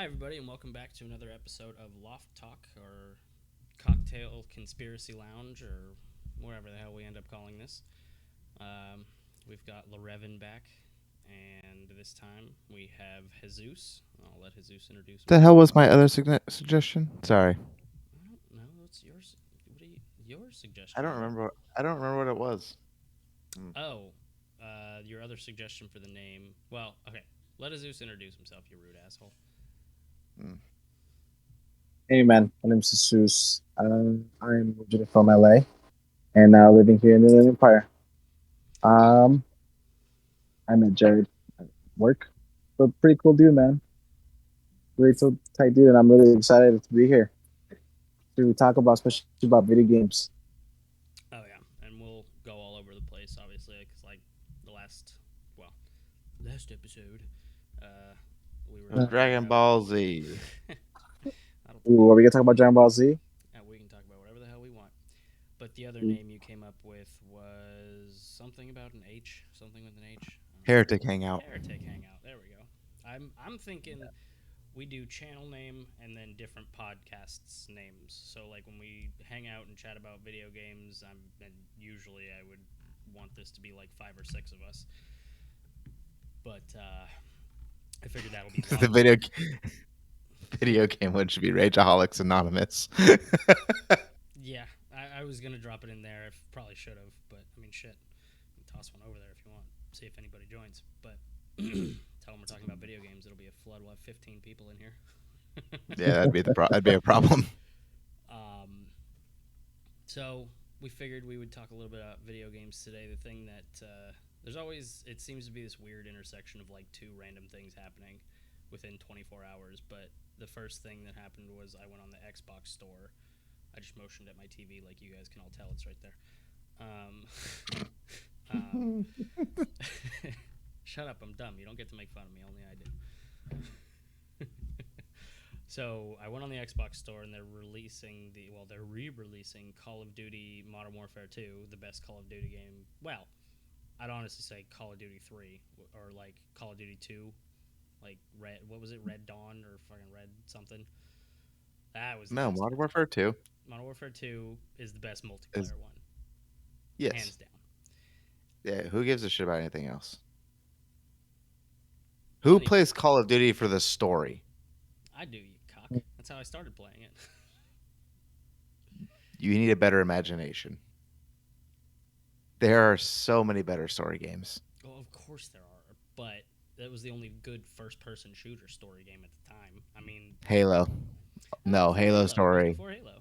Hi, everybody, and welcome back to another episode of Loft Talk, or Cocktail Conspiracy Lounge, or whatever the hell we end up calling this. Um, we've got Larevin back, and this time we have Jesus. I'll let Jesus introduce The himself. hell was my other suggestion? Sorry, I don't know. What's yours? What are your I suggestion, don't brother? remember. I don't remember what it was. Hmm. Oh, your other suggestion for the name. Well, okay. Let Jesus introduce himself, you rude asshole. Hmm. Hey man, my name's Jesus. I'm originally from LA and now living here in the Inland Empire. Um, I met Jared at work, but pretty cool dude, man. Really so tight dude, and I'm really excited to be here to talk about, especially about video games. Oh yeah, and we'll go all over the place, obviously, because like the well, last episode, uh, we were It was Uh, talking Dragon about. Ball Z. That'll Ooh, play. are we gonna talk about Dragon Ball Z? Yeah, we can talk about whatever the hell we want. But the other Mm. name you came up with was something about an H, something with an H. Heretic Hangout. Heretic Hangout. There we go. I'm thinking we do channel name and then different podcasts names. So like when we hang out and chat about video games, and usually I would want this to be like 5 or 6 of us. But I figured that'll be the longer. video game one should be Rageaholics Anonymous. Yeah, I was gonna drop it in there. I probably should have, but I mean, shit. You can toss one over there if you want. See if anybody joins. But tell them we're talking about video games. It'll be a flood. We'll have 15 people in here. Yeah, that'd be a problem. um, so we figured we would talk a little bit about video games today. The thing that there's always it seems to be this weird intersection of like two random things happening within 24 hours. But the first thing that happened was I went on the Xbox store. I just motioned at my TV, like you guys can all tell it's right there. Um, um, shut up, I'm dumb. You don't get to make fun of me, only I do. So I went on the Xbox store and they're they're re-releasing Call of Duty Modern Warfare 2, the best Call of Duty game. Well, I'd honestly say Call of Duty 3 or like Call of Duty 2, like what was it, Red Dawn or fucking Red something. That was the No, best Modern one. Warfare 2 Modern Warfare 2 is the best is multiplayer one, yes. hands down. Yeah, who gives a shit about anything else? Who Plenty of plays people do. Call of Duty for the story? I do, you cock. That's how I started playing it. You need a better imagination. There are so many better story games. Well, of course there are, but that was the only good first-person shooter story game at the time. I mean, Halo. that was No, before Halo Halo. It was story. before Halo.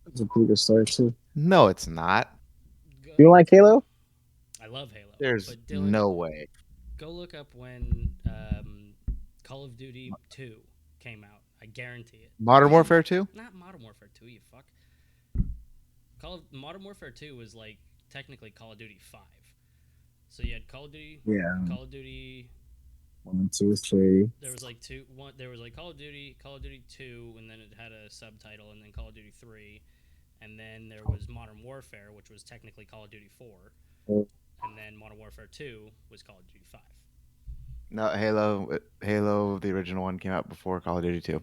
It's a pretty good story too. No, it's not. Go, You don't like Halo? I love Halo, There's but Dylan, no way. go look up when Call of Duty 2 came out. I guarantee it. Modern Warfare 2? Not Modern Warfare 2, you fuck. Modern Warfare 2 was like technically Call of Duty 5. So you had Yeah, Call of Duty. 1, 2, 3. There was like two. One there was like Call of Duty 2, and then it had a subtitle, and then Call of Duty 3, and then there was Modern Warfare, which was technically Call of Duty 4, and then Modern Warfare 2 was Call of Duty 5. No, Halo, the original one came out before Call of Duty 2.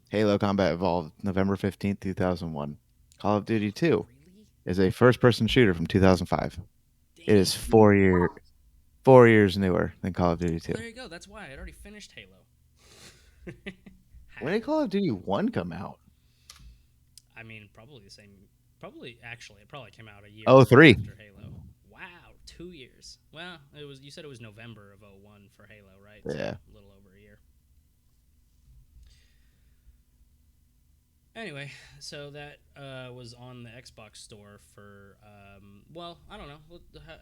Halo Combat Evolved, November 15th, 2001. Call of Duty 2 Really? is a first-person shooter from 2005. It is Damn. 4 years newer than Call of Duty Well, 2. there you go. That's why I'd already finished Halo. When did Call of Duty 1 come out? I mean, probably the same. Probably actually, it probably came out a year Oh, three. after Halo. Wow, 2 years. Well, it was. You said it was November of 01 for Halo, right? So Yeah. a little over a year. Anyway, so that was on the Xbox store for well, I don't know.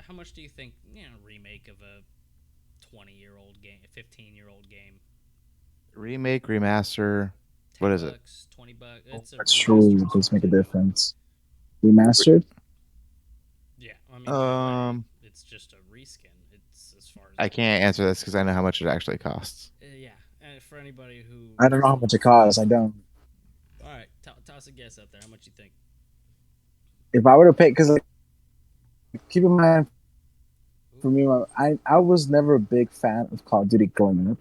How much do you think remake of a 20-year-old game, a 15-year-old game? Remake, remaster. What Ten is it? bucks, $20. It's a That's true. remaster, It so does it's make a $10. difference. Remastered? Yeah, I mean, either way, Um, it's just a reskin. It's as far as I I know. can't answer this because I know how much it actually costs. Yeah, for anybody who I don't know how much it costs. I don't. all right, toss a guess out there. How much you think? If I were to pay, because like, keep in mind, for me, I was never a big fan of Call of Duty growing up.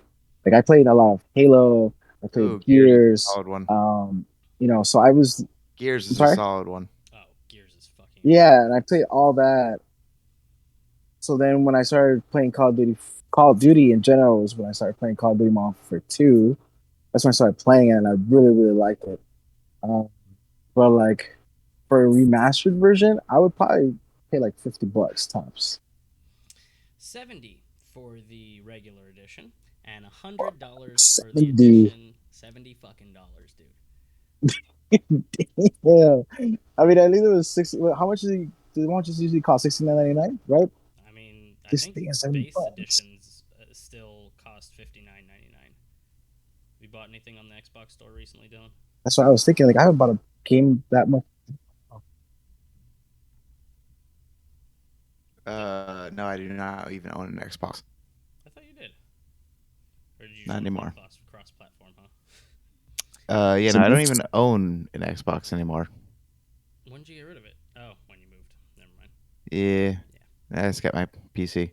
Like I played a lot of Halo. I played Ooh, Gears is a Gears. solid one. So I was. Gears I'm is a sorry. solid one. Oh, Gears is fucking Yeah, amazing. and I played all that. So then when I started playing Call of Duty in general was when I started playing Call of Duty Modern Warfare 2. That's when I started playing it, and I really, really liked it. Um, but like for a remastered version, I would probably pay like $50 tops. 70 for the regular edition and $100 for the 70. edition. 70 fucking dollars, dude. Yeah. I mean, at least it was 60. How much is he? How much does it usually cost? 69.99, right? I mean, I This think thing is 70 base bucks. editions still cost $59.99. Have you bought anything on the Xbox store recently, Dylan? That's what I was thinking. Like, I haven't bought a game that much. No, I do not even own an Xbox. I thought you did. Or did you just Not want to play anymore. cross platform, huh? No, So I don't moved. even own an Xbox anymore. When did you get rid of it? Oh, when you moved. Never mind. Yeah, Yeah. I just got my PC.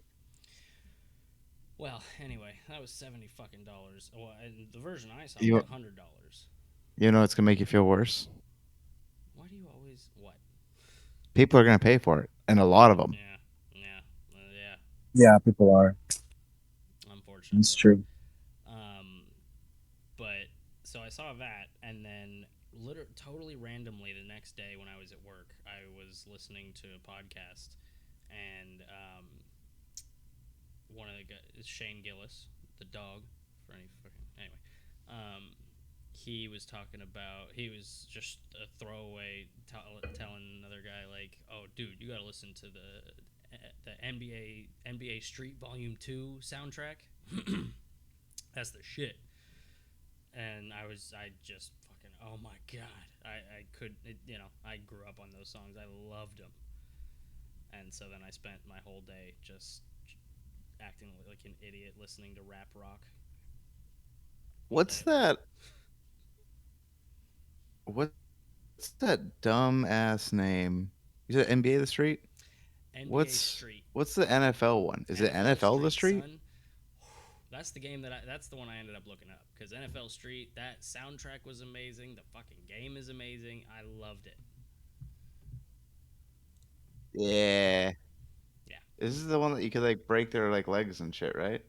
Well, anyway, that was 70 fucking dollars. Well, and the version I saw was You $100. you know what's gonna make you feel worse? Why do you always what? People are gonna pay for it, and a lot of them. Yeah, yeah, yeah. Yeah, people are. It's Unfortunately, true. um, but so I saw that, and then totally randomly the next day when I was at work, I was listening to a podcast, and one of the guys is Shane Gillis, the dog. For any fucking anyway, um, he was talking about he was just a throwaway telling another guy like, "Oh, dude, you got to listen to the NBA Street Volume 2 soundtrack. That's the shit." And I just fucking, oh my god, I could I grew up on those songs. I loved them. And so then I spent my whole day just acting like an idiot listening to rap rock all What's day. that? What's that dumb ass name? You said NBA the Street. NBA What's Street. what's the NFL one? Is it NFL NFL the Street, Street? son. That's the game that's the one I ended up looking up because NFL Street, that soundtrack was amazing. The fucking game is amazing. I loved it. Yeah. Yeah. This is the one that you could like break their like legs and shit, right?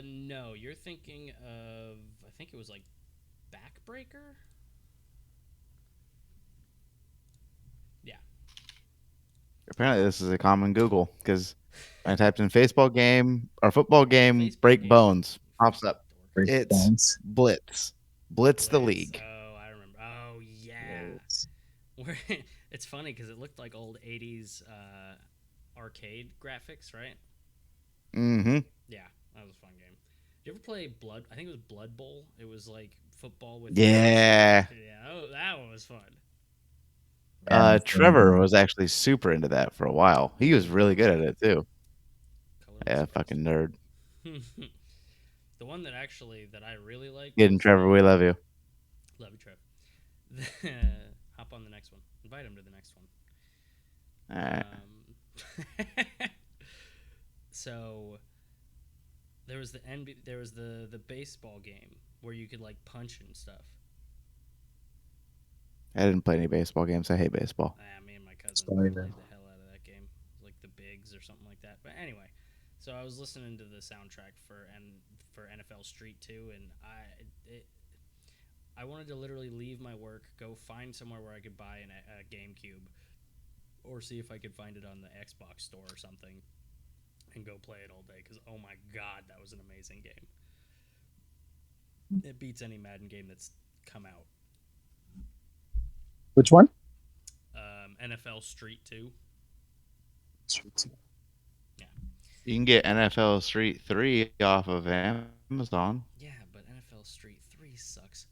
No, you're thinking of, I think it was like Backbreaker. Yeah. Apparently, this is a common Google because I typed in baseball game or football game Baseball break game. bones You pops fucking up. dork. Great It's bones. Blitz. Blitz the Blitz. league. Oh, I remember. Oh yeah. It's Where it's funny because it looked like old '80s arcade graphics, right? Mm-hmm. Yeah, that was a fun game. Did you ever play Blood? I think it was Blood Bowl. It was like football with guns. Yeah. Yeah, oh, that one was fun. yeah, that's really Trevor good. was actually super into that for a while. He was really good at it too. Color me Yeah, surprised. fucking nerd. The one that actually that I really liked Getting was Trevor, we love you. Love you, Trev. Hop on the next one. Invite him to the next one. All right. So there was there was the baseball game where you could like punch and stuff. I didn't play any baseball games. I hate baseball. Me and my It's cousin funny, man. played the hell out of that game. It was like the Bigs or something like that. But anyway, so I was listening to the soundtrack for NFL Street 2, and I wanted to literally leave my work, go find somewhere where I could buy a GameCube, or see if I could find it on the Xbox store or something, and go play it all day. Because oh my god, that was an amazing game. It beats any Madden game that's come out. Which one? NFL Street 2. Yeah. You can get NFL Street 3 off of Amazon. Yeah, but NFL Street 3 sucks.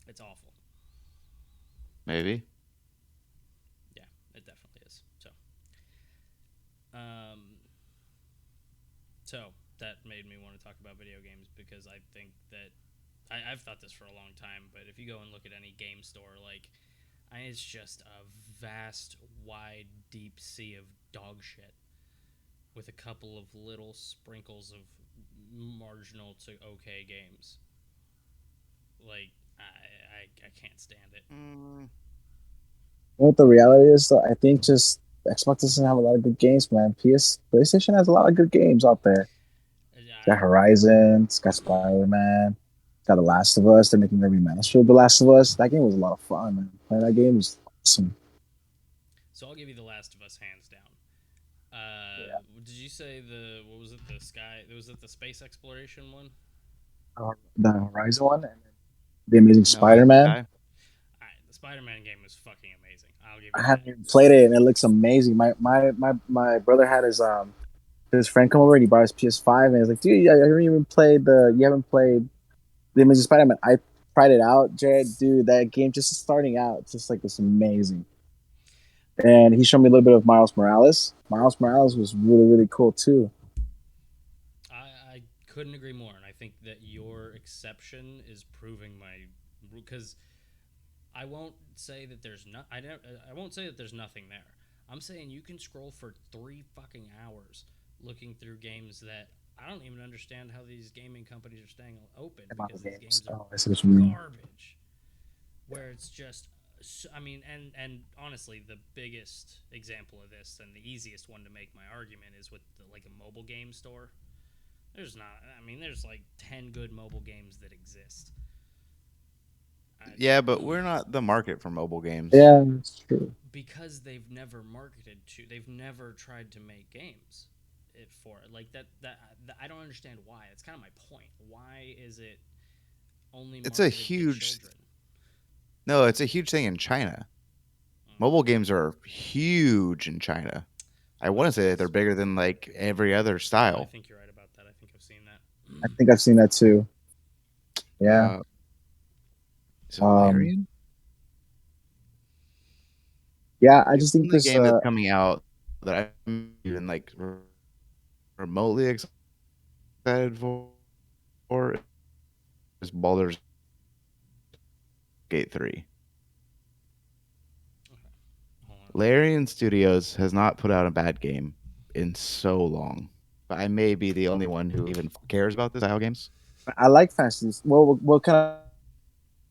It's awful. Maybe. Yeah, it definitely is. Um, so that made me want to talk about video games because I think that I've thought this for a long time. But if you go and look at any game store, like, it's just a vast, wide, deep sea of dog shit. with a couple of little sprinkles of marginal to okay games. Like I can't stand it. Mm, You know what the reality is though? I think just Xbox doesn't have a lot of good games, man. PlayStation has a lot of good games out there. It's got Horizon, it's got Spider Man, it's got The Last of Us. They're making a remaster of The Last of Us. That game was a lot of fun, man. Playing that game was awesome. So I'll give you The Last of Us hands down. Yeah. Did you say the what was it? The sky? Was it the space exploration one? The Horizon one and then The Amazing no, Man's Spider Man. Sky. All right, the Spider-Man game was fucking amazing. I'll give I you that. haven't even played it and it looks amazing. My brother had his friend come over and he brought his PS5 and he's like, dude, I haven't even played you haven't played The Amazing Spider Man. I tried it out, Jared. Dude, that game just starting out, it's just like this amazing. And he showed me a little bit of Miles Morales. Miles Morales was really, really cool too. I couldn't agree more, and I think that your exception is proving my because I won't say that there's not. I won't say that there's nothing there. I'm saying you can scroll for 3 fucking hours looking through games that I don't even understand how these gaming companies are staying open Model because these games. games are Oh, I see what you mean. garbage. Where it's just, I mean, and honestly, the biggest example of this and the easiest one to make my argument is with like a mobile game store. There's not. I mean, there's like 10 good mobile games that exist. I, Yeah, but we're not the market for mobile games. Yeah, that's true. because they've never marketed to. They've never tried to make games for it. Like that. I don't understand why. It's kind of my point. Why is it only It's a marketed to huge children? no, it's a huge thing in China. Mm. Mobile games are huge in China. I want to say that they're bigger than like every other I style. think you're right about that. I think I've seen that. I think I've seen that too. Yeah. Uh, is it Um, Larian? yeah, I The just think only this game that's coming out that I'm even like remotely excited for is Baldur's Gate 3. Okay, hold on. Larian Studios has not put out a bad game in so long. But I may be the only one who even cares about this style games. I like fantasies. What kind of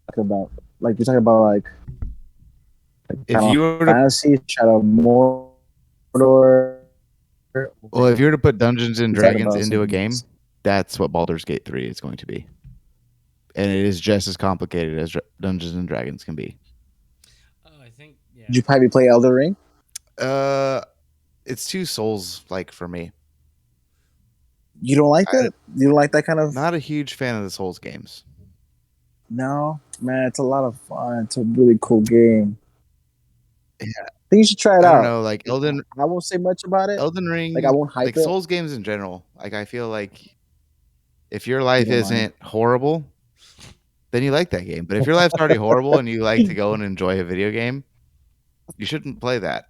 talking about? Like you're talking about like If Final you were to Fantasy, Shadow of Mordor. Or well, if you were to put Dungeons and you talking Dragons about into a something game, else? that's what Baldur's Gate 3 is going to be. And it is just as complicated as Dungeons and Dragons can be. Oh, I think Did yeah. you probably play Elder Ring? Uh it's too Souls like for me. You don't like I'm that? You don't like that kind of? not a huge fan of the Souls games. No, man. It's a lot of fun. It's a really cool game. Yeah, I think you should try it I don't out. know, like I won't say much about it. Elden Like I Ring, won't hype like it. Souls games in general. Like I feel like if your You life don't mind. isn't horrible, then you like that game. But if your life's already horrible and you like to go and enjoy a video game, you shouldn't play that.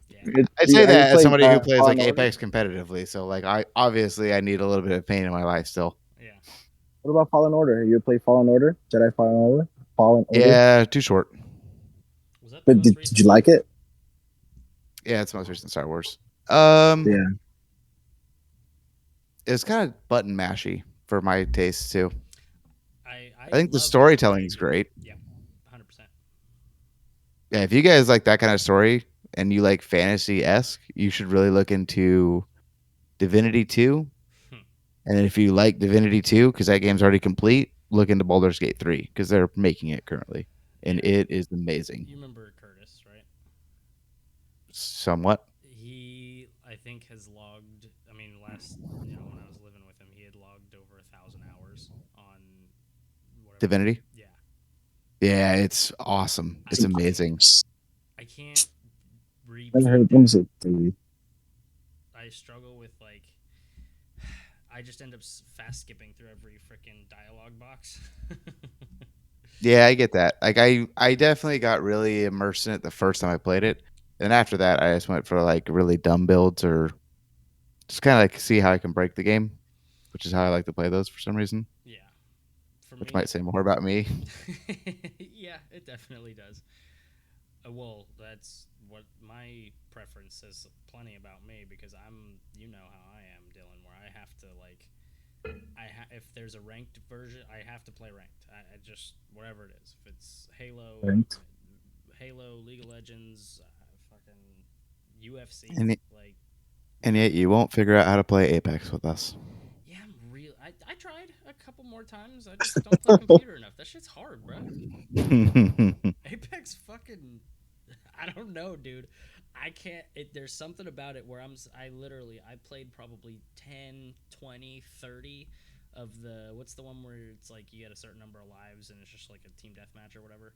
Yeah. I'd say Have you that as played somebody who plays Fallen like Order? Apex competitively. So like I need a little bit of pain in my life still. Yeah. What about Fallen Order? You play Fallen Order? Jedi Fallen Order? Fallen Order? Yeah, too short. Was that the But most did recent you one? like it? Yeah, it's the most recent Star Wars. Um, Yeah. it's kind of button mashy for my taste too. I I think the love the storytelling is RPG. great. Yeah, 100%. Yeah, if you guys like that kind of story and you like fantasy esque, you should really look into Divinity 2. Hmm. And then if you like Divinity 2, because that game's already complete, look into Baldur's Gate 3 because they're making it currently. And Yeah. it is amazing. You remember Curtis, right? Somewhat. He, I think, has logged. I mean, when I was living with him, he had logged over 1,000 hours on whatever. Divinity. Yeah, Yeah, it's awesome. I It's amazing. I can't Never repeat heard. Let me that. see. Baby. I struggle with like. I just end up fast skipping through every freaking dialogue box. Yeah, I get that. Like I definitely got really immersed in it the first time I played it. And after that, I just went for like really dumb builds or just kind of like see how I can break the game, which is how I like to play those for some reason, Yeah, for which me, might say more about me. yeah, it definitely does. Well, that's what my preference says plenty about me because you know how I am, Dylan, where I have to like, if there's a ranked version, I have to play ranked. I just whatever it is. If it's Right. League of Legends, fucking UFC, And like and yet you won't figure out how to play Apex with us. yeah, I tried a couple more times. I just don't play computer enough. That shit's hard, bro. Apex fucking I don't know, dude. I can't there's something about it where I literally I played probably 10, 20, 30 of the what's the one where it's like you get a certain number of lives and it's just like a team deathmatch or whatever.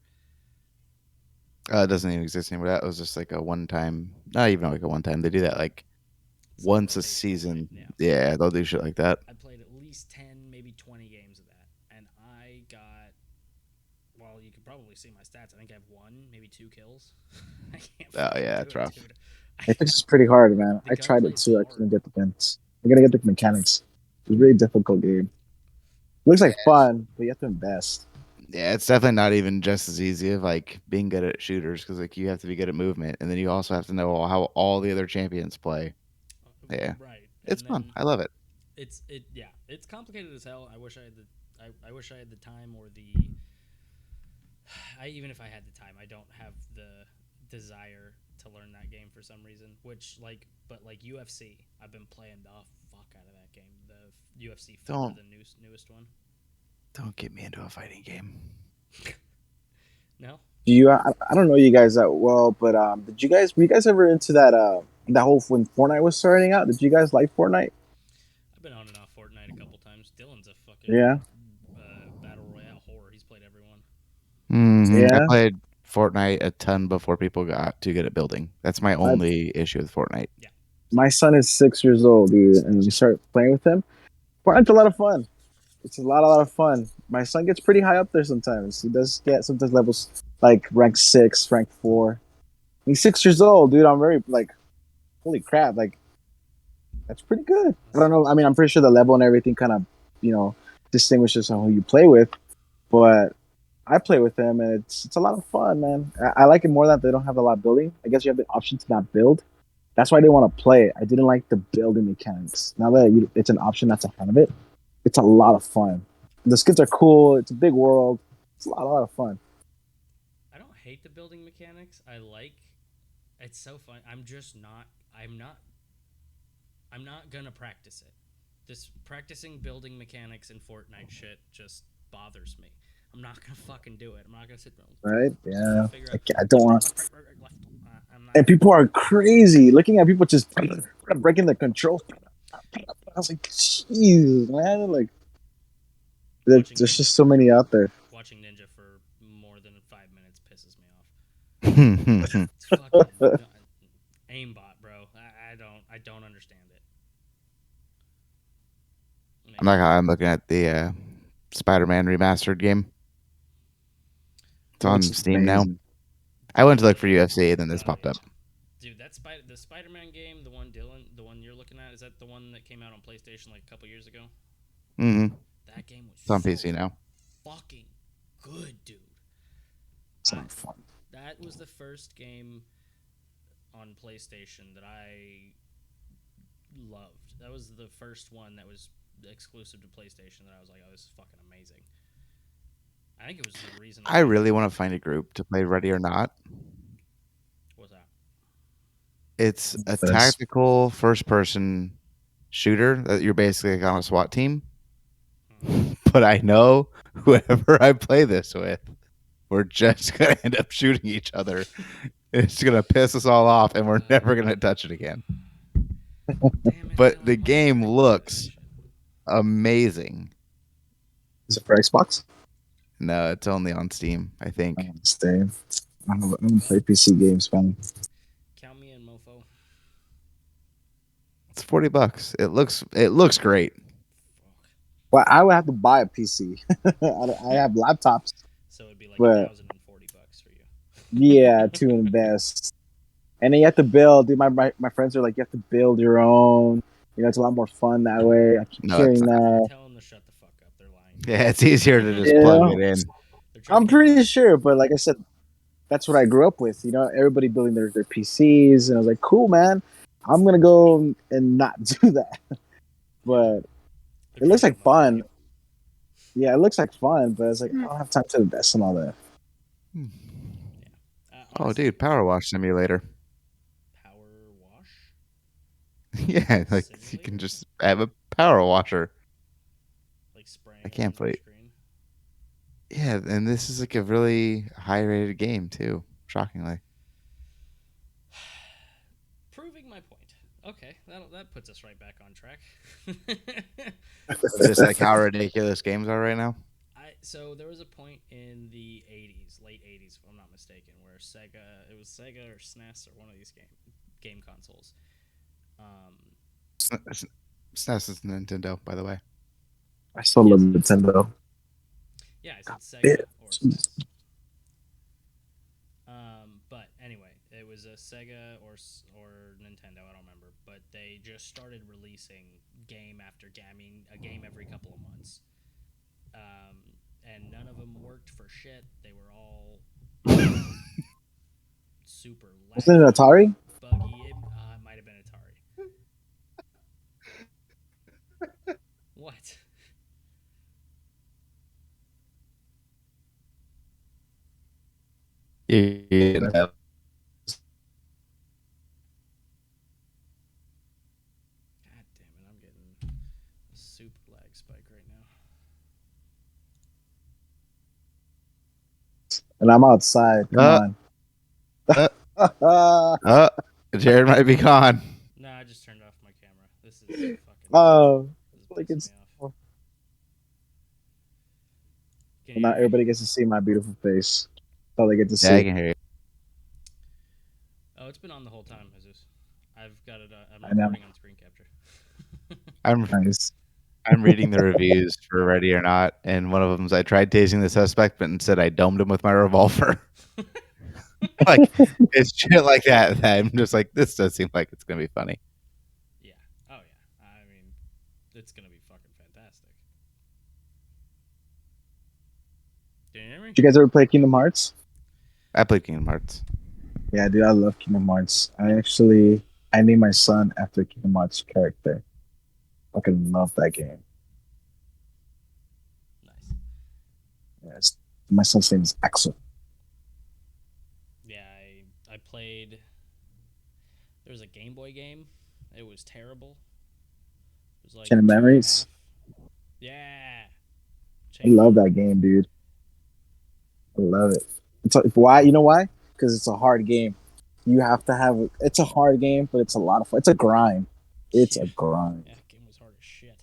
It doesn't even exist anymore. That was just like a one time. Not even like a one time. They do that like It's like once a rotational, right? season. Yeah. Yeah, they'll do shit like that. I played at least 10, maybe 20 games of that and I got well, you could probably see my stats. I think I have one, maybe two kills. I can't Oh fucking yeah, do it's it, rough. dude. Apex is pretty hard, man. The I tried gunplay it is too. I hard. couldn't get the guns. I gotta get the mechanics. It's a really difficult game. Looks like fun, but you have to invest. Yeah, it's definitely not even just as easy of like being good at shooters because like you have to be good at movement, and then you also have to know how all the other champions play. Yeah, Right, it's and fun. then I love it. yeah, it's complicated as hell. I wish I had the time or the I even if I had the time, I don't have the desire to learn that game for some reason. Which like, but like UFC, I've been playing the fuck out of that game. The UFC four, Don't the newest one. don't get me into a fighting game. No, Do you? I don't know you guys that well, but did you guys were you guys ever into that whole when Fortnite was starting out? Did you guys like Fortnite? I've been on and off Fortnite a couple times. Dylan's a fucking Yeah, battle royale whore. He's played everyone. I yeah. played Fortnite a ton before people got too good at building. That's my I, only issue with Fortnite. Yeah, my same. son is 6 years old, dude, and we start playing with him. Fortnite's a lot of fun. It's a lot of fun. My son gets pretty high up there sometimes. He does get sometimes levels like rank 6, rank 4. He's 6 years old, dude. I'm very like, holy crap, like that's pretty good. I That's don't know. I mean, I'm pretty sure the level and everything kind of, you know, distinguishes on who you play with. But I play with them, and it's a lot of fun, man. I like it more that they don't have a lot of building. I guess you have the option to not build. That's why I didn't want to play it. I didn't like the building mechanics. Now that it's an option that's ahead of it, it's a lot of fun. The skins are cool. It's a big world. It's a lot of fun. I don't hate the building mechanics. I like. It's so fun. I'm just not. I'm not. I'm not gonna practice it. This practicing building mechanics in Fortnite shit just bothers me. I'm not gonna fucking do it. I'm not gonna sit down. Right? Yeah. Figure I, out can't, I don't want. left. I'm not. And people are crazy looking at people just breaking the controls. I was like, jeez, man. Like, Watching there's Ninja just so many out there. watching Ninja for more than 5 minutes pisses me off. I'm It's fucking aimbot, bro. I don't understand it. It makes not. me I'm looking at the Spider-Man remastered game. It's It looks on Steam now. amazing. I went to look for yeah. UFC, and then this Oh popped up. yeah. Dude, the Spider-Man game, the one you're looking at, is that the one that came out on PlayStation like a couple years ago? Mm-hmm. That game was It's on so PC now. fucking good, dude. It's a I lot of fun. That was the first game on PlayStation that I loved. That was the first one that was exclusive to PlayStation that I was like, oh, this is fucking amazing. I think it was the reason I why. really want to find a group to play Ready or Not. What's that? It's a This. tactical first-person shooter that you're basically like on a SWAT team. Hmm. But I know whoever I play this with, we're just gonna end up shooting each other. It's gonna piss us all off, and we're never gonna touch it again. Damn it, But the Dylan! Why you game make me do this looks shit? amazing. Is it for Xbox? No, it's only on Steam, I I think. understand. I don't Well, play PC games, man. count me in, mofo. It's $40. It looks great. Fuck. Well, I would have to buy a PC. I have laptops, So it'd be like a but thousand and $40 for you. yeah, to invest. And then you have to build. Dude, my friends are like, you have to build your own. You know, it's a lot more fun that way. I keep No, it's hearing not. that. Tell them to shut the fuck up. They're lying. Yeah, it's easier to just You plug know, it in. They're trying to I'm get pretty money. sure, but like I said, that's what I grew up with. You know, everybody building their PCs, and I was like, cool, man. I'm gonna go and not do that, Yeah, but they're it trying looks to get like money out of fun. you. Yeah, it looks like fun, but it's like I don't have time to invest in all that. Hmm. Yeah, Oh, honestly, dude, Power Wash Simulator. power wash Yeah, like you can simulator, just have a power washer. like I spraying it can't on your play. screen. Yeah, and this is like a really high rated game too. Shockingly, Proving my point. Okay, that puts us right back on track. just like how ridiculous games are right now. So there was a point in the '80s, late '80s, if I'm not mistaken, where it was Sega or SNES or one of these game consoles. Um, SNES is Nintendo, by the way. I still love yes, it is. Nintendo. Yeah, I said Yeah. Sega or SNES. But anyway, it was a Sega or Nintendo. I don't remember, but they just started releasing game after game, I mean, a game every couple of months. Um, and none of them worked for shit. They were all super Wasn't it laggy, Atari? buggy. It might have been Atari. What? Yeah, God damn it! I'm getting a super lag spike right now. And I'm outside. Come uh, on. uh, Oh, uh, Jared might be gone. Nah, I just turned off my camera. This is fucking. This is like pissing me it's off. well, Can you not hear me? everybody gets to see my beautiful face. That's all they get to Yeah, I see. can hear you. Oh, it's been on the whole time, Jesus. I've got it. I'm I know. recording on screen capture. I'm Nice. I'm reading the reviews for Ready or Not, and one of them is I tried tasing the suspect, but instead I domed him with my revolver. Like it's shit like that. I'm just like, this does seem like it's gonna be funny. Yeah. Oh yeah. I mean, it's gonna be fucking fantastic. Can you hear me? Did you guys ever play Kingdom Hearts? I played Kingdom Hearts. Yeah, dude, I love Kingdom Hearts. I named my son after Kingdom Hearts character. Fucking love that game. Nice. Yes. My son's name is Axel. Yeah, I played. There was a Game Boy game. It was terrible. It was like Chain of two and a Memories. half. Yeah. I Chain of love that Memories. game, dude. I love it. Why? You know why? Because it's a hard game. You have to have. It's a hard game, but it's a lot of fun. It's a grind. It's Yeah. a grind. Yeah. Game was hard as shit.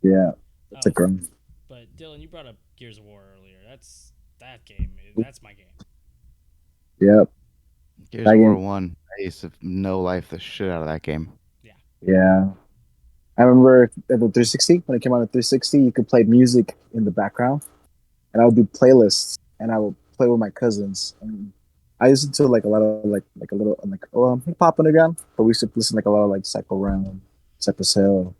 Yeah, it's a Oh, grind. but Dylan, you brought up Gears of War earlier. That game. That's my game. Yep, Gears that of War game. 1. I used to no life the shit out of that game. Yeah. Yeah, I remember at the 360 when it came out at 360, you could play music in the background, and I would do playlists, and I would play with my cousins. And I listened to like a lot of like a little like hip hop underground, but we used to listen like a lot of like Psycho Realm, Cypress Hill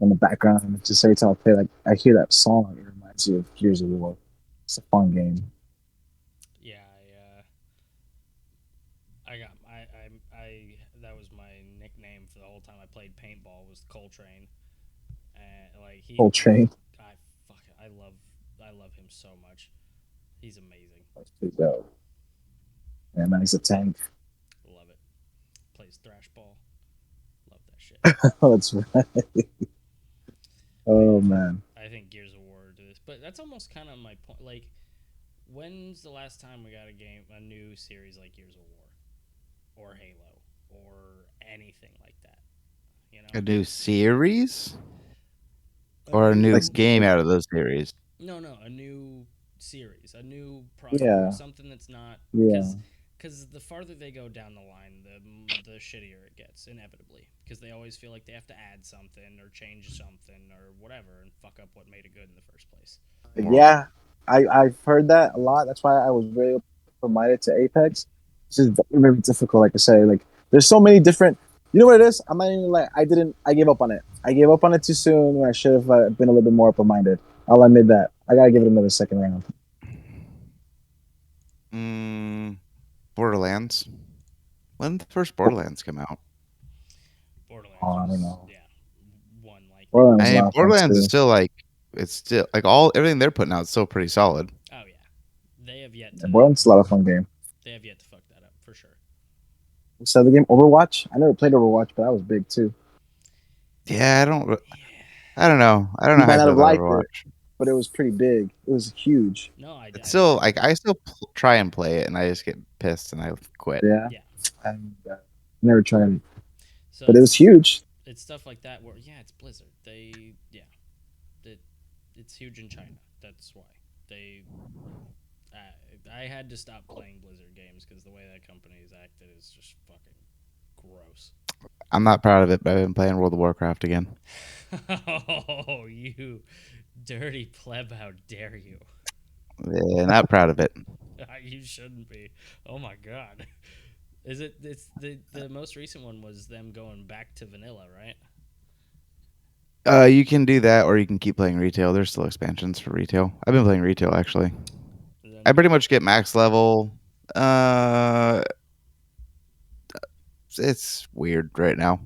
in the background. And just every time I play, like I hear that song, it reminds you of Gears of War. It's a fun game. Yeah. I got that was my nickname for the whole time I played paintball was Coltrane, and like Whole train. I fuck, I love him so much. He's amazing. So, yeah, man, he's a tank. Love it. Plays thrash ball. Love that shit. Oh, that's right. But Oh yeah, man, I think Gears of War do this. But that's almost kind of my point. Like, when's the last time we got a new series like Gears of War or Halo or anything like that? You know, A new series a or a new new like game out of those series? no, a new series, a new project, yeah, something that's not yeah. because the farther they go down the line, the shittier it gets inevitably because they always feel like they have to add something or change something or whatever and fuck up what made it good in the first place. Well, Yeah, I've heard that a lot. That's why I was very open-minded to Apex. It's just very, very difficult. Like I say, like there's so many different. You know what it is? I'm not even like I didn't. I gave up on it. I gave up on it too soon. When I should have been a little bit more open-minded. I'll admit that. I gotta give it another second round. Mm, Borderlands. When did the first Borderlands come out? Oh, Borderlands I don't was know. one like Borderlands I is a mean, lot of fun Borderlands is too. still like it's still like all everything they're putting out is still pretty solid. oh yeah, they have yet Yeah, to Borderlands is a lot of fun game. fuck that up for sure. What's the other game? Overwatch. I never played Overwatch, but that was big too. Yeah, Yeah, I don't know. I don't You know how might I not feel have about liked it, Overwatch. but it was pretty big. It was huge. no, It's I still agree. like I still try and play it, and I just get pissed and I quit. Yeah, Yeah, I never tried it, so but it was huge. it's stuff like that where yeah, it's Blizzard. It, it's huge in China. That's why they. I had to stop playing Blizzard games because the way that company is acted is just fucking gross. I'm not proud of it, but I've been playing World of Warcraft again. Oh, you dirty pleb! How dare you? Yeah, not proud of it. You shouldn't be. Oh my god. Is it? It's the most recent one was them going back to vanilla, right? You can do that, or you can keep playing retail. There's still expansions for retail. I've been playing retail actually. And I then pretty much get max level. Uh, it's weird right now.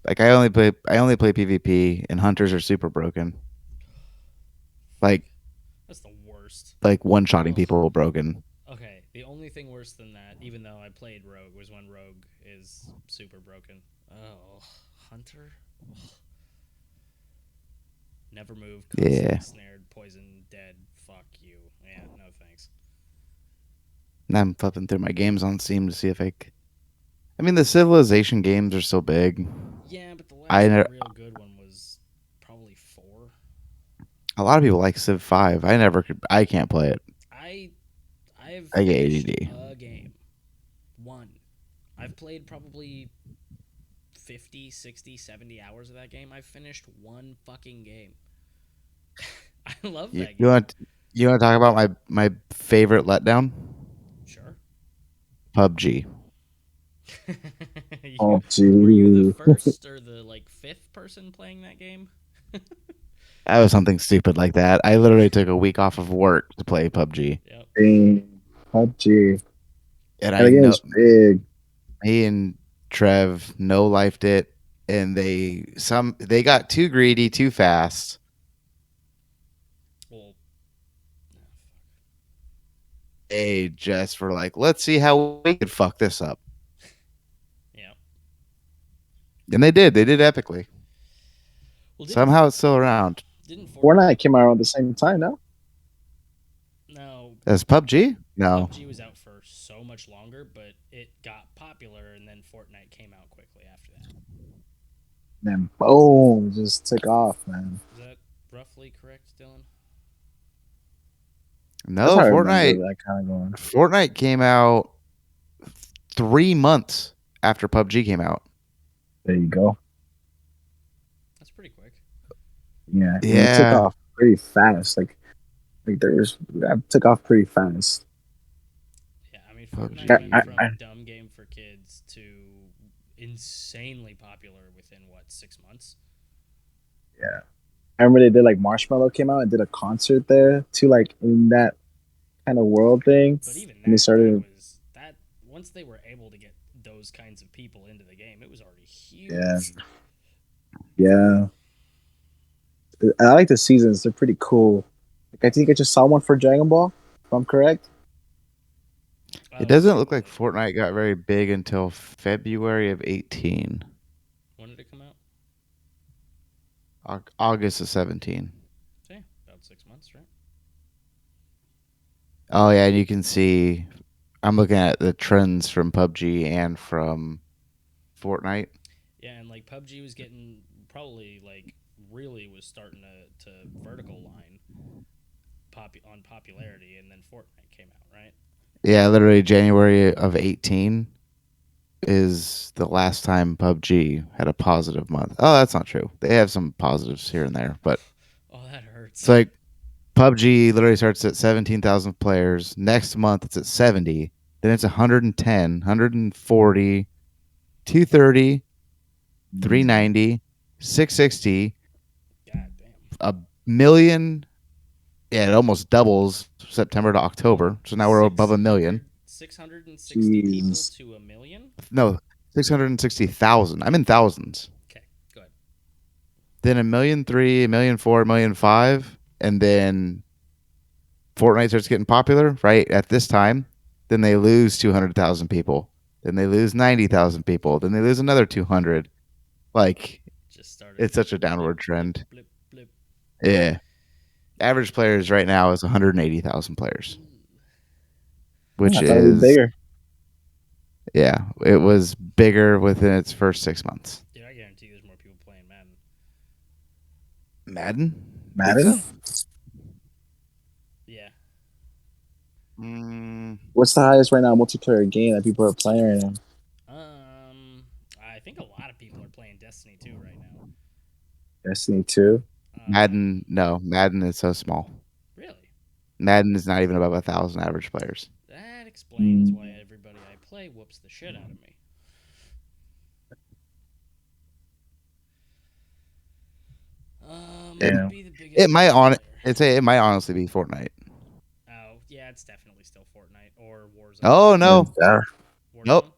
Like I only play PvP, and hunters are super broken. Like that's the worst. one shotting Ugh. people broken. Okay, the only thing worse than that, even though I played Rogue, was when Rogue is super broken. Oh, Hunter? Ugh. Never move, constantly Yeah, snared, poisoned, dead. Fuck you. Yeah, no thanks. and I'm flipping through my games on Steam to see if I mean, the Civilization games are so big. Yeah, but the I last ne- real good one was probably 4. a lot of people like Civ 5. I never could. I can't play it. I I've I get finished ADD. a game. One. I've played probably 50, 60, 70 hours of that game. I've finished one fucking game. I love You, that you game. want you want to talk about my favorite letdown? Sure. PUBG. you Oh, were you the gee. first or the like fifth person playing that game? That was something stupid like that. I literally took a week off of work to play PUBG, Yep. Dang. PUBG. and That I game know was big. me and Trev no lifed it, and they got too greedy too fast. Well, They just were like, let's see how we could fuck this up, yeah. and they did. They did epically. Well, Somehow it's still around. didn't Fortnite Fortnite came out around the same time, no? no As PUBG? No. PUBG was out for so much longer, but it got popular and then Fortnite came out quickly after that. Then boom, just took off, man. Is that roughly correct, Dylan? That's No, how I remember Fortnite. that kind of going. Fortnite came out 3 months after PUBG came out. There you go. That's pretty quick. Yeah, and it took Yeah. off pretty fast. Like there's that took off pretty fast. Yeah, I mean Fortnite I, went PUBG. I, from dumb game for kids to insanely popular within what 6 months. yeah, I remember they did like Marshmallow came out and did a concert there too, like in that kind of world thing. But even And they that started, was that once they were able to get those kinds of people into the game, it was already yeah, huge. yeah. I like the seasons; they're pretty cool. Like I think I just saw one for Dragon Ball, if I'm correct. It Oh, doesn't look like probably. Fortnite got very big until February of 18. When did it come out? August of 17. So, yeah, about 6 months, right? Oh yeah, and you can see I'm looking at the trends from PUBG and from Fortnite. Yeah, and like PUBG was getting probably like really was starting to vertical line on popularity, and then Fortnite came out, right? Yeah, literally January of 18 is the last time PUBG had a positive month. Oh, that's not true. They have some positives here and there, but Oh, that it's hurts. like PUBG literally starts at 17,000 players. Next month it's at 70. Then it's 110, 140, 230, Mm. 390, 660, God damn. a million. Yeah, it almost doubles September to Well, October. So now we're above six a million. 660 people Jesus. to a million. No, 660,000. I'm in thousands. Okay, go ahead. Then a million three, a million four, a million five, and then Fortnite starts getting popular right at this time. Then they lose 200,000 people. Then they lose 90,000 people. Then they lose another 200. Like, Just started. it's such a Blip, downward blip, trend. blip, blip. Yeah. Average players right now is 180,000 players, Oh, which I thought it'd be is, bigger. yeah, it was bigger within its first 6 months. Dude, I guarantee there's more people playing Madden. Madden? Think Madden? so? Yeah. Mm, What's the highest right now multiplayer game that people are playing right now? I think a lot of people are playing Destiny 2 right now. Destiny 2. Madden, no. Madden is so small. Really? Madden is not even above 1,000 average players. That explains why everybody I play whoops the shit out of me. What It, would be the biggest it might on multiplayer? it might honestly be Fortnite. Oh, yeah, it's definitely still Fortnite or Warzone. Oh no. Nope. Warzone?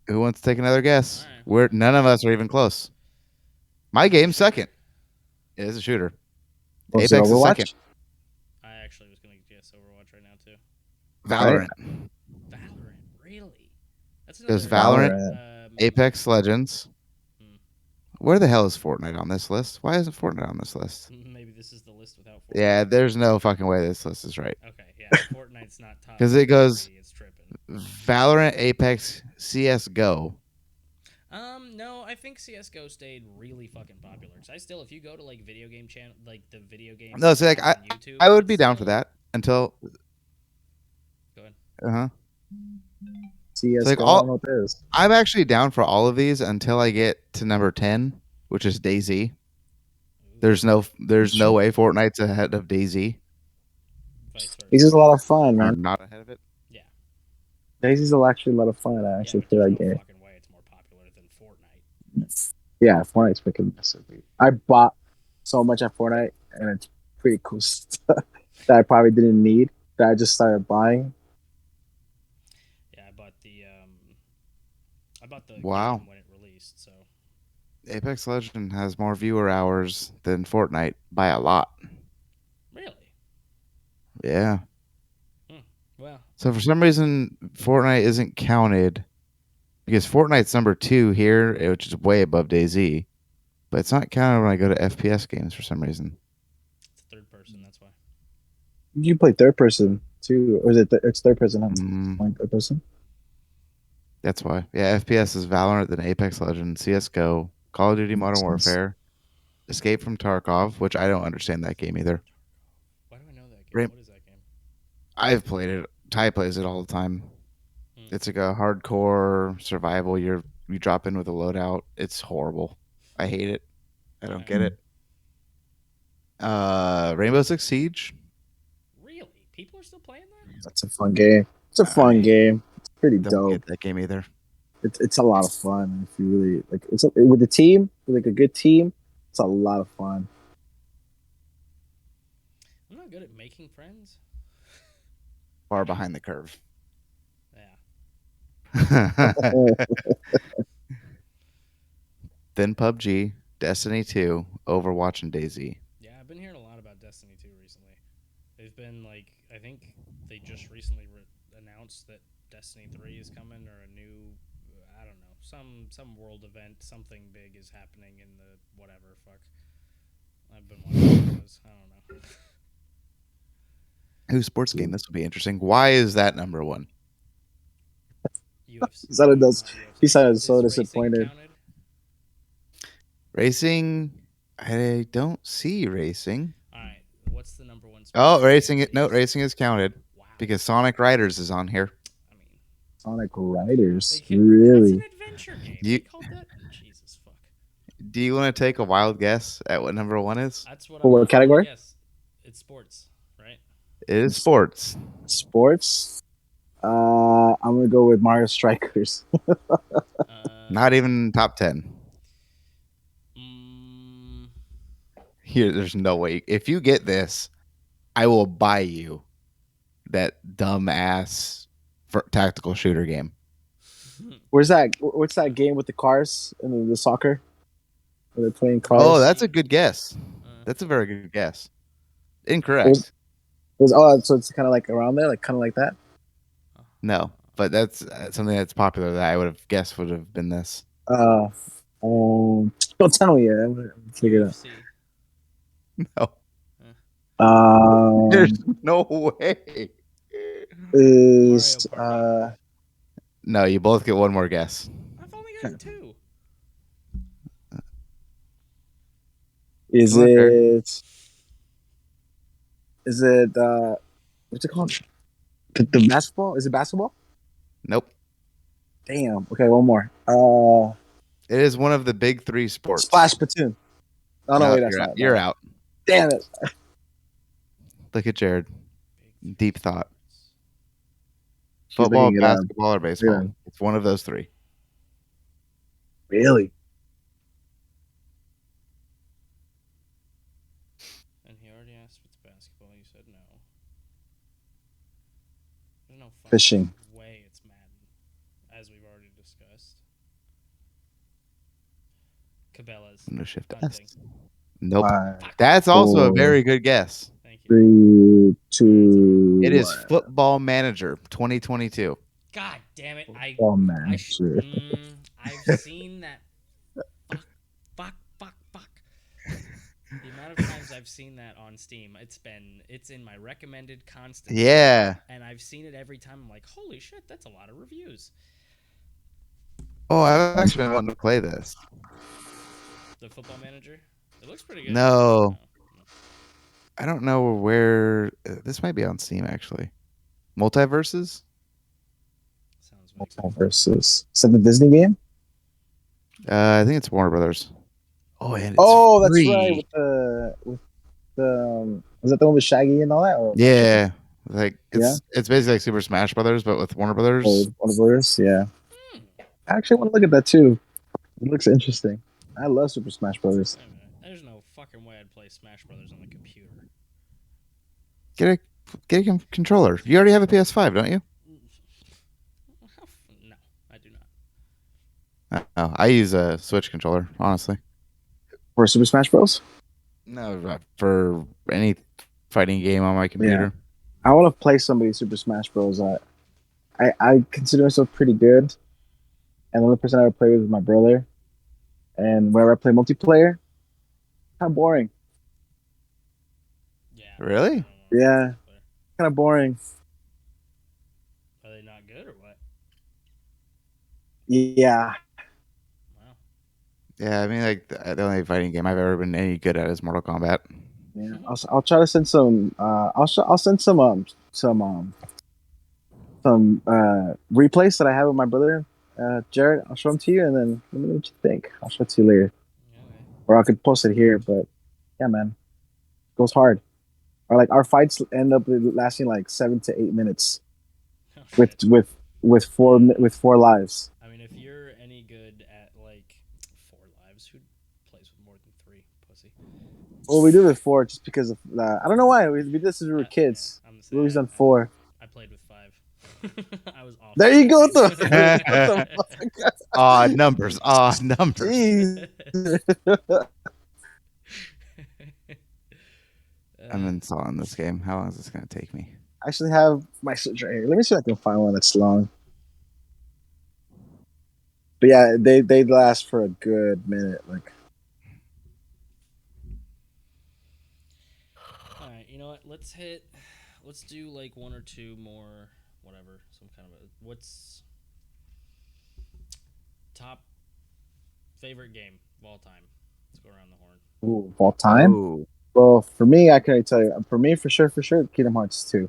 Who wants to take another guess? Alright. We're none of us are even close. My game's second. It is a shooter. Was it Apex is second. Overwatch? I actually was going to guess Overwatch right now, too. Valorant. Valorant? Really? That's There's another. Valorant, Valorant. Apex Legends. Hmm. Where the hell is Fortnite on this list? Why isn't Fortnite on this list? Maybe this is the list without Fortnite. Yeah, there's no fucking way this list is right. Okay, yeah, if Fortnite's not top. Because it goes 30, it's tripping. Valorant, Apex, CS:GO. No, I think CS:GO stayed really fucking popular. Cause I still, if you go to like video game channel, like the video game No, see, like channels on YouTube, I would it's be down for still- that until. Go ahead. Uh-huh. CSGO, like I don't know what that is. I'm actually down for all of these until I get to number 10, which is DayZ. There's no way Fortnite's ahead of DayZ. Vice versa. This is a lot of fun, Or man. not ahead of it. Yeah. Daisy's actually a lot of fun. I actually but play there's that no game. fucking way it's more popular than Fortnite. Yeah, Fortnite's making massively. I bought so much at Fortnite, and it's pretty cool stuff that I probably didn't need. That I just started buying. Yeah, I bought the Wow. game when it released. So Apex Legend has more viewer hours than Fortnite by a lot. really, Yeah. well, So for some reason, Fortnite isn't counted because Fortnite's number 2 here, which is way above DayZ, but it's not counted when I go to FPS games for some reason. it's third person. That's why. You play third person too, or is it? It's third person, not Mm, third person. that's why. Yeah, FPS is Valorant, then Apex Legends, CS:GO, Call of Duty Modern Makes sense. Warfare, Escape from Tarkov, which I don't understand that game either. Why do I know that game? Rain- What is that game? I've played it. Ty plays it all the time. It's like a hardcore survival. You drop in with a loadout. It's horrible. I hate it. I don't get it. Rainbow Six Siege. Really, people are still playing that? That's a fun game. It's a fun game. It's pretty Don't dope. get that game either. It's a lot of fun if you really like. With the team, with like a good team. It's a lot of fun. I'm not good at making friends. Far behind the curve. Yeah. Then PUBG, Destiny 2, Overwatch, and DayZ. Yeah, I've been hearing a lot about Destiny 2 recently. They've been like, I think they just recently announced that Destiny 3 is coming, or a new, I don't know, some world event, something big is happening in the whatever fuck. I've been watching those. I don't know. Ooh, sports game. This will be interesting. Why is that number 1? UFC. He sounded so Is racing disappointed. counted? Racing. I don't see racing. All right, what's the number one? Oh, sports racing. game, No, please? racing is counted Wow. because Sonic Riders is on here. I mean, Sonic Riders, that's really? an adventure game. You- They called that. Jesus fuck. Do you want to take a wild guess at what number 1 is? That's what For I'm what gonna category? guess. It's sports, right? It is sports. Sports. I'm gonna go with Mario Strikers. Not even top 10. Mm, Here, there's no way. If you get this, I will buy you that dumbass tactical shooter game. Where's that? What's that game with the cars and the soccer? Where they're playing cars. Oh, that's a good guess. That's a very good guess. Incorrect. So it's kind of like around there, like kind of like that. No, but that's something that's popular that I would have guessed would have been this. Don't tell me yet. I'm gonna figure it out. No. There's no way. Is No, you both get one more guess. I've only gotten 2. Is it? Is it? What's it called? The basketball? Is it basketball? Nope. Damn. Okay, one more. It is one of the big 3 sports. Splash Platoon. Oh no, wait, that's not. You're out. Damn it. Look at Jared. Deep thought. Football, basketball, or baseball. Yeah. It's one of those 3. Really? And he already asked if it's basketball. You said no. There's no fishing way it's Madden, as we've already discussed. Cabela's. No shift S. Nope. That's also a very good guess. Thank you. 3, 2. It is Football Manager 2022. God damn it! Football Manager. I've seen that. Fuck. The amount of times I've seen that on Steam, it's in my recommended constantly. Yeah. And I've seen it every time. I'm like, holy shit, that's a lot of reviews. Oh, I've actually been wanting to play this. The Football Manager? It looks pretty good. No. I don't know where. This might be on Steam, actually. Multiverses? Sounds Multiverses. Is that the Disney game? I think it's Warner Brothers. Oh, and that's right. With the was that the one with Shaggy and all that? Or yeah, like it's basically like Super Smash Brothers, but with Warner Brothers. Warner Brothers, yeah. I actually want to look at that too. It looks interesting. I love Super Smash Brothers. There's no fucking way I'd play Smash Brothers on the computer. Get a controller. You already have a PS5, don't you? No, I do not. Oh, I use a Switch controller, honestly. For Super Smash Bros? No, for any fighting game on my computer. Yeah. I want to play somebody Super Smash Bros. I consider myself pretty good, and the only person I would play with is my brother. And whenever I play multiplayer, kind of boring. Yeah. Really? Yeah. Kind of boring. Are they not good or what? Yeah. Wow. Yeah, I mean, like the only fighting game I've ever been any good at is Mortal Kombat. Yeah, I'll try to send some. I'll send some replays that I have with my brother, Jared. I'll show them to you, and then let me know what you think. I'll show it to you later, or I could post it here. But yeah, man, it goes hard. Or like our fights end up lasting like 7 to 8 minutes, with 4 lives. I mean, if you're any good at like 4 lives, who plays with more than 3, pussy? Well, we do it 4 just because of I don't know why we did this as we were kids. We always done 4. I played with 5. I was awful. There you go. Odd numbers. Jeez. I'm installing this game. How long is this going to take me? I actually have my Switch right here. Let me see if I can find one that's long. But yeah, they last for a good minute. Like, all right, you know what? Let's do like 1 or 2 more, whatever. Some kind of what's top favorite game of all time? Let's go around the horn. Ooh, of all time? Ooh. Well, for me, I can tell you. For me, for sure, Kingdom Hearts 2.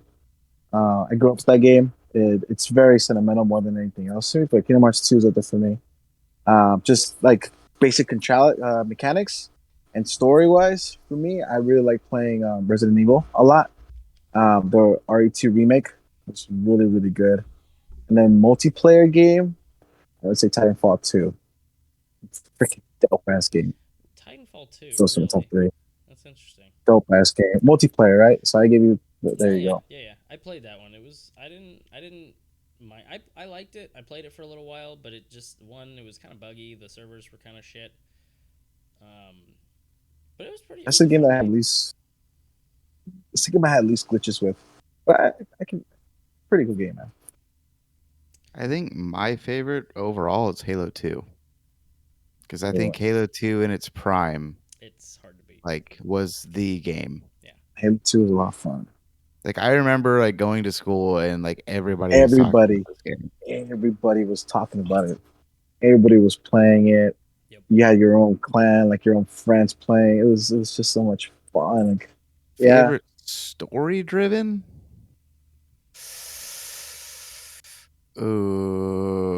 I grew up with that game. It's very sentimental more than anything else. But Kingdom Hearts 2 is up there for me. Just like basic mechanics and story-wise, for me, I really like playing Resident Evil a lot. The RE2 remake was really, really good. And then multiplayer game, I would say Titanfall 2. It's a freaking dope-ass game. Titanfall 2? Those are the top 3. That's interesting. Dope-ass game. Multiplayer, right? So I gave you... There you go. Yeah. I played that one. I didn't I liked it. I played it for a little while, but it was kind of buggy. The servers were kind of shit. Um, but it That's was the a game fun that I had game. least. It's the game I had least glitches with, but I can pretty good game, man. I think my favorite overall is Halo 2 because I Yeah. think Halo 2 in its prime It's hard to beat. like was the game. Yeah. Halo 2 was a lot of fun. Like I remember like going to school and like everybody was talking Everybody, about this game. everybody was talking about it. Everybody was playing it. Yep. You had your own clan, like your own friends playing. It was just so much fun. Like, yeah, Favorite story driven?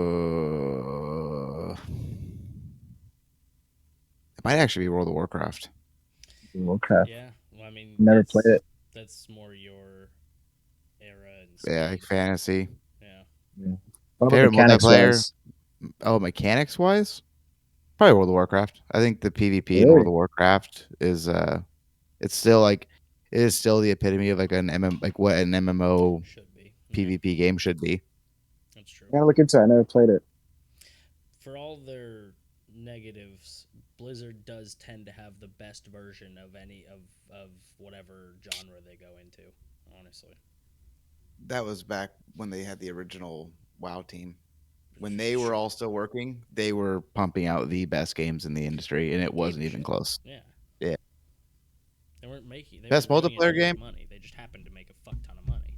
Uh, it might actually be World of Warcraft. Warcraft. Yeah. Well, I mean, Never played it. that's more your era and Yeah, like speed. fantasy. Yeah. Yeah. What about Favorite mechanics multiplayer? wise? Oh, mechanics wise? Probably World of Warcraft. I think the PvP in World Really? of Warcraft is it's still like it is still the epitome of like like what an MMO Should be. Yeah. PvP game should be. That's true. I gotta look into it. I never played it. For all their negatives, Blizzard does tend to have the best version of any of whatever genre they go into. Honestly, That was back when they had the original WoW team. When they were all still working, they were pumping out the best games in the industry, and they it gave wasn't a even shit. close. Yeah, Yeah. they Best weren't doing it to multiplayer make game? money. They just happened to make a fuck ton of money.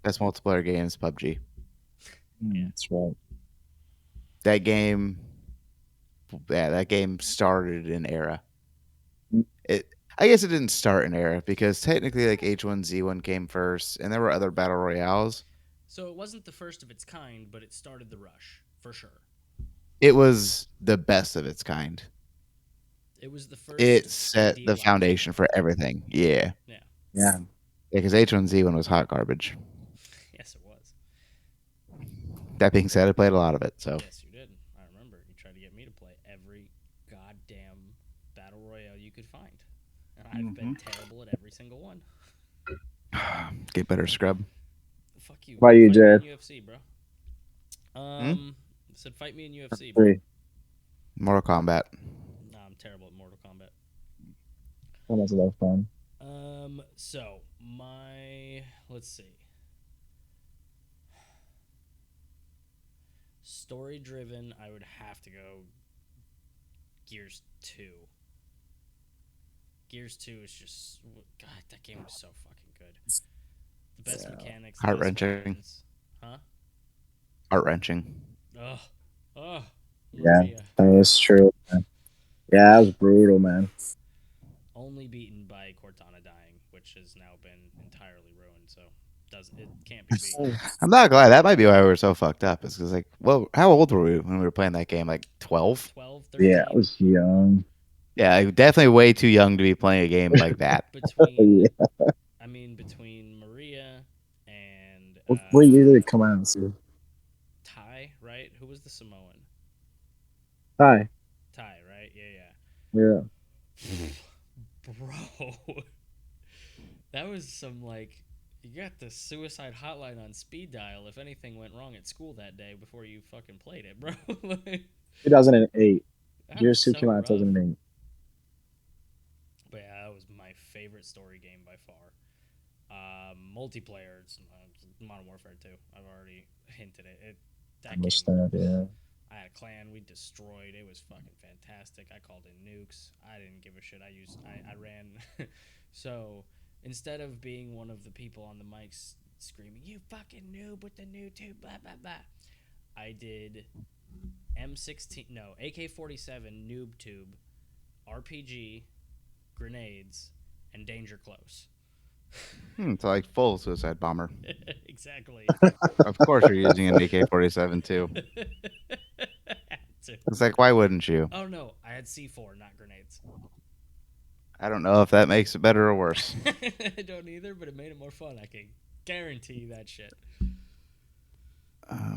Best multiplayer game is PUBG. Yeah, That's right. That game, yeah, that game started an era. It, I guess it didn't start an era because technically, like H1Z1 came first, and there were other battle royales. so it wasn't the first of its kind, but it started the rush for sure. It was the best of its kind. It was the It first set the ideological foundation for game. everything. Yeah, Yeah, Yeah. because H1Z1 was hot garbage. yes, it was. That being said, I played a lot of it. So Yes, you did. I remember you tried to get me to play every goddamn battle royale you could find, and I've been terrible at every single one. get better, scrub. Fuck you. How about you, Fight me in Jared? UFC, bro. Hmm? Said fight me in UFC, bro. Three. Mortal Kombat. Nah, I'm terrible at Mortal Kombat. That was a lot of fun. So my let's see. Story driven, I would have to go Gears 2. Gears 2 is just God, that game was so fucking good. The best Yeah. mechanics, the Heart best wrenching. weapons. Huh? Heart wrenching. Ugh. Ugh. Yeah, Maria. that is true. Man. Yeah, that was brutal, man. Only beaten by Cortana dying, which has now been entirely ruined, so it can't be beat. I'm not glad. That might be why we were so fucked up. Is because like, well, how old were we when we were playing that game? Like 12? 12, Yeah, I 13? was young. Yeah, like, definitely way too young to be playing a game like that. Between Yeah. between Maria and What year did it come out? So, Ty, right? Who was the Samoan? hi. Ty, right? Yeah, Yeah. yeah. Bro, that was some like you got the suicide hotline on speed dial if anything went wrong at school that day before you fucking played it, bro. Like, 2008. that was Gears 2 so came out in rough. 2008. But yeah, that was my favorite story game by far. Multiplayer, it's Modern Warfare 2. I've already hinted it. I That game. understand, yeah. I had a clan we destroyed. It was fucking fantastic. I called in nukes. I didn't give a shit. I ran. So instead of being one of the people on the mics screaming, "You fucking noob with the new tube," blah blah blah, I did AK-47 noob tube, RPG, grenades, and danger close. So like full suicide bomber. Exactly. Of course, you're using an AK-47 too. Had to. It's like, why wouldn't you? Oh no, I had C4, not grenades. I don't know if that makes it better or worse. I don't either, but it made it more fun. I can guarantee you that shit.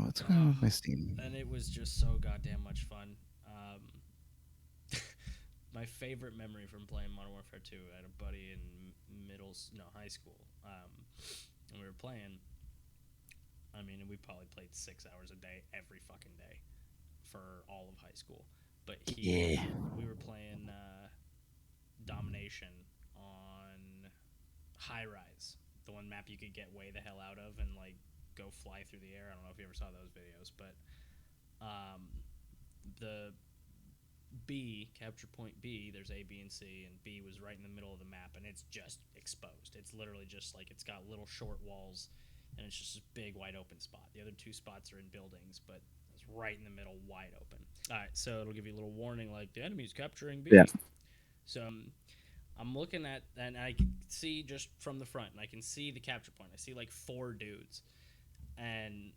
What's going on with my Steam? And it was just so goddamn much fun. My favorite memory from playing Modern Warfare 2, I had a buddy in high school, and we were playing, I mean, we probably played 6 hours a day every fucking day for all of high school. But Yeah. we were playing Domination on High Rise, the one map you could get way the hell out of and like go fly through the air. I don't know if you ever saw those videos, but the capture point B, there's A, B, and C, and B was right in the middle of the map, and it's just exposed. It's literally just like it's got little short walls, and it's just a big wide open spot. The other two spots are in buildings, but it's right in the middle, wide open. All right, so it'll give you a little warning like the enemy's capturing B. Yeah. So I'm looking at, and I can see just from the front, and I can see the capture point. I see like 4 dudes, and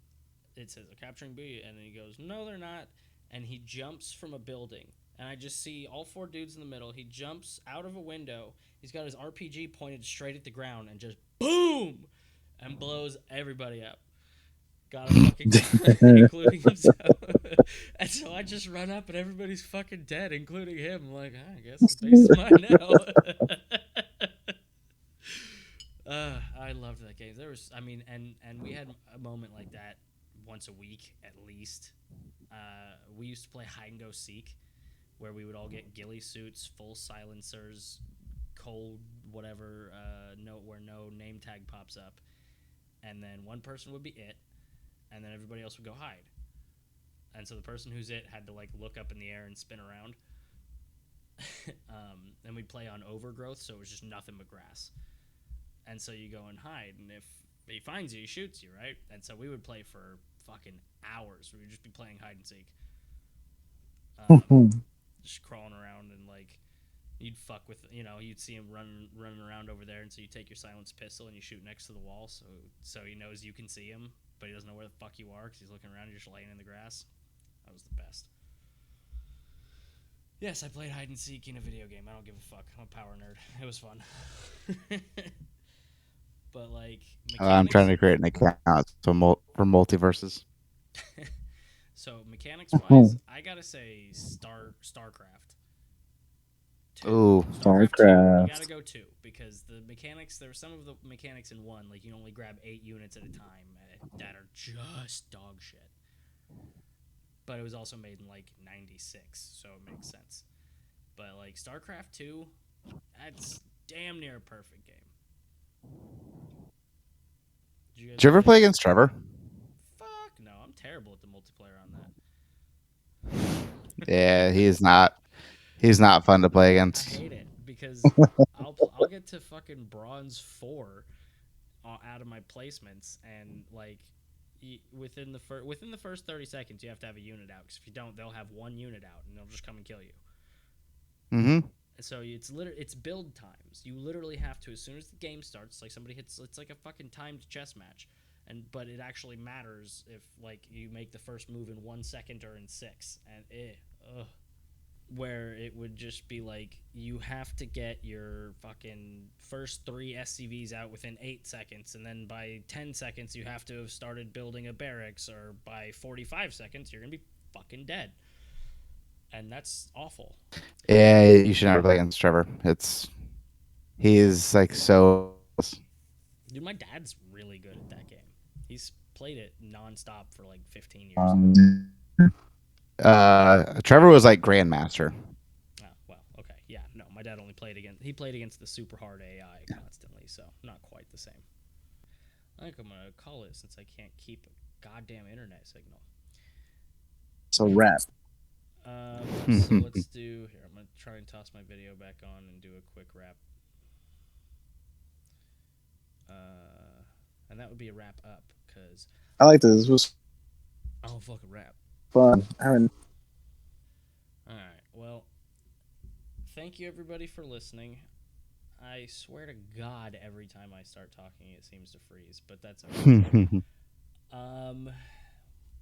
it says they're capturing B, and then he goes, no, they're not, and he jumps from a building, and I just see all 4 dudes in the middle. He jumps out of a window. He's got his RPG pointed straight at the ground, and just boom, and blows everybody up. Got a fucking including himself. And so I just run up and everybody's fucking dead, including him. I'm like, I guess the base is mine now. I loved that game. There was, I mean, and we had a moment like that once a week at least. We used to play hide and go seek, where we would all get ghillie suits, full silencers, cold whatever, where no name tag pops up, and then one person would be it, and then everybody else would go hide. And so the person who's it had to like look up in the air and spin around. And we'd play on overgrowth, so it was just nothing but grass. And so you go and hide, and if he finds you, he shoots you, right? And so we would play for fucking hours. We would just be playing hide and seek, just crawling around, and like you'd fuck with, you'd see him running around over there, and so you take your silenced pistol and you shoot next to the wall, so he knows you can see him, but he doesn't know where the fuck you are because he's looking around. You're just laying in the grass. That was the best. Yes, I played hide and seek in a video game. I don't give a fuck. I'm a power nerd. It was fun. But like I'm trying to create an account for multiverses. So mechanics wise, I gotta say StarCraft. 2. Ooh. StarCraft 2. You gotta go 2 because the mechanics. There were some of the mechanics in 1, like you only grab 8 units at a time that are just dog shit. But it was also made in like '96, so it makes sense. But like StarCraft 2, that's damn near a perfect game. Did you ever play against Trevor? Fuck no, I'm terrible at the multiplayer on that. Yeah, he's not. He's not fun to play I against. hate it because I'll get to fucking bronze 4 out of my placements, and like within the first 30 seconds you have to have a unit out, because if you don't, they'll have one unit out and they'll just come and kill you. Mm-hmm. So it's build times. You literally have to, as soon as the game starts, like somebody hits, it's like a fucking timed chess match, but it actually matters if like you make the first move in 1 second or in 6, and where it would just be like you have to get your fucking first 3 SCVs out within 8 seconds, and then by 10 seconds you have to have started building a barracks, or by 45 seconds you're gonna be fucking dead. And that's awful. Yeah, you should never play against Trevor. He's like so. Dude, my dad's really good at that game. He's played it nonstop for like 15 years. Trevor was like Grandmaster. Oh, well, okay. Yeah, no, my dad only played against the super hard AI constantly, so not quite the same. I think I'm going to call it, since I can't keep a goddamn internet signal. So rap. So let's do here. I'm going to try and toss my video back on and do a quick wrap. And that would be a wrap up, because I like this. This was fucking rap. fun. Alright, well, thank you everybody for listening. I swear to God, every time I start talking it seems to freeze, but that's okay.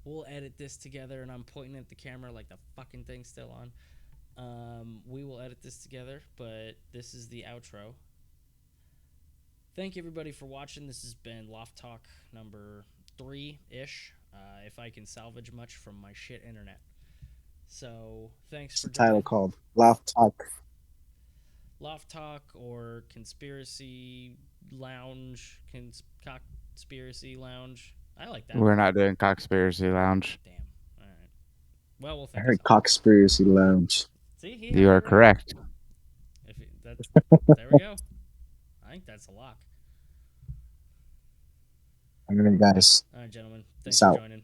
We'll edit this together, and I'm pointing at the camera like the fucking thing's still on. We will edit this together, but this is the outro. Thank you everybody for watching. This has been Loft Talk number 3-ish, if I can salvage much from my shit internet. So thanks for title called Loft Talk. Loft Talk, or Conspiracy Lounge, Conspiracy Lounge. I like that. We're not doing Conspiracy Lounge. Damn. All right. Well, we'll I think of heard something. Cockspiracy Lounge. See, he You had are it right. correct. If it, that, there we go. I think that's a lock. All right, guys. All right, gentlemen. Thanks Peace for out. joining.